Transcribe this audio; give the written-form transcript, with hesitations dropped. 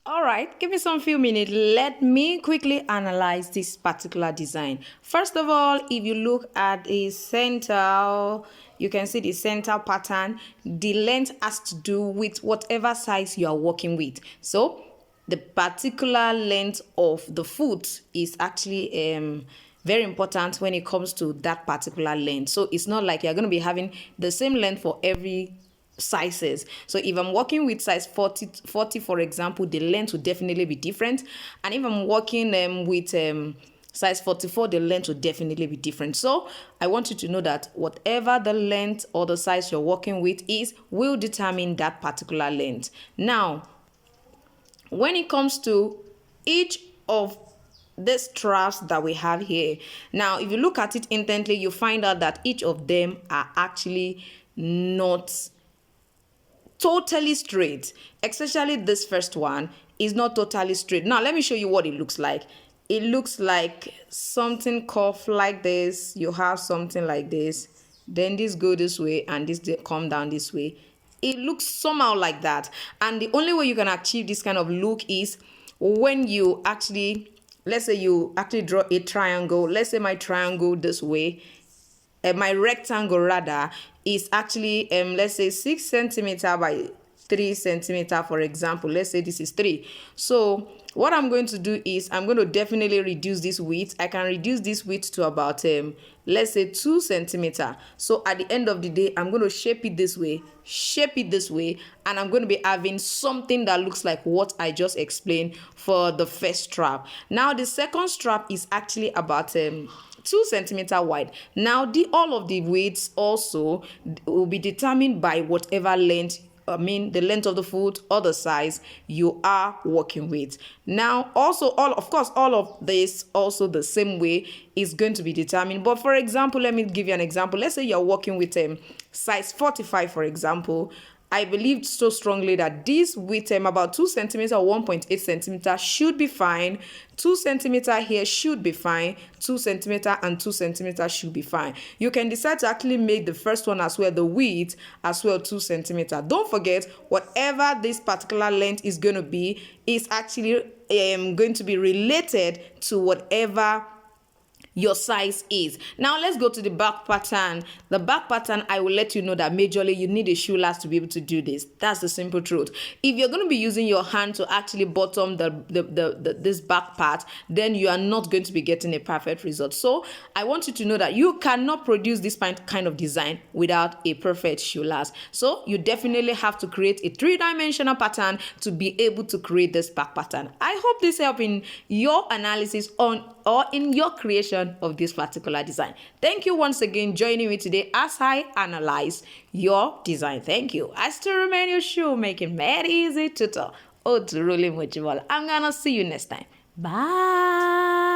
All right, give me some few minutes. Let me quickly analyze this particular design. First of all, if you look at the center, you can see the center pattern. The length has to do with whatever size you are working with. So the particular length of the foot is actually very important when it comes to that particular length. So it's not like you're going to be having the same length for every sizes. So if I'm working with size 40 for example, the length will definitely be different. And if I'm working with size 44, the length will definitely be different. So I want you to know that whatever the length or the size you're working with is will determine that particular length. Now, when it comes to each of the straps that we have here, now if you look at it intently, you find out that each of them are actually not totally straight. Especially this first one is not totally straight. Now let me show you what it looks like. It looks like something curved like this. You have something like this, then this go this way and this come down this way. It looks somehow like that, and the only way you can achieve this kind of look is when you actually, let's say you actually draw a triangle. Let's say my triangle this way, my rectangle rather is actually let's say 6 centimeter by 3 centimeter, for example. Let's say this is 3. So what I'm going to do is I'm going to definitely reduce this width. I can reduce this width to about let's say 2 centimeter. So at the end of the day, I'm going to shape it this way, and I'm going to be having something that looks like what I just explained for the first strap. Now the second strap is actually about 2 centimeter wide. Now all of the weights also will be determined by whatever length, the length of the foot or the size you are working with. Now also all of this also the same way is going to be determined. But for example, let me give you an example. Let's say you're working with size 45, for example. I believe so strongly that this width about 2 centimeter or 1.8 centimeter should be fine. 2 centimeter here should be fine. 2 centimeter and 2 centimeter should be fine. You can decide to actually make the first one as well, the width as well, 2 centimeter. Don't forget, whatever this particular length is going to be is actually going to be related to whatever your size is. Now let's go to the back pattern. The back pattern, I will let you know that majorly you need a shoe last to be able to do this. That's the simple truth. If you're going to be using your hand to actually bottom this back part, then you are not going to be getting a perfect result. So I want you to know that you cannot produce this kind of design without a perfect shoe last. So you definitely have to create a 3-dimensional pattern to be able to create this back pattern. I hope this helps in your analysis or in your creation of this particular design. Thank you once again joining me today as I analyze your design. Thank you. I still remain your shoemaking made easy tutor. I'm gonna see you next time. Bye.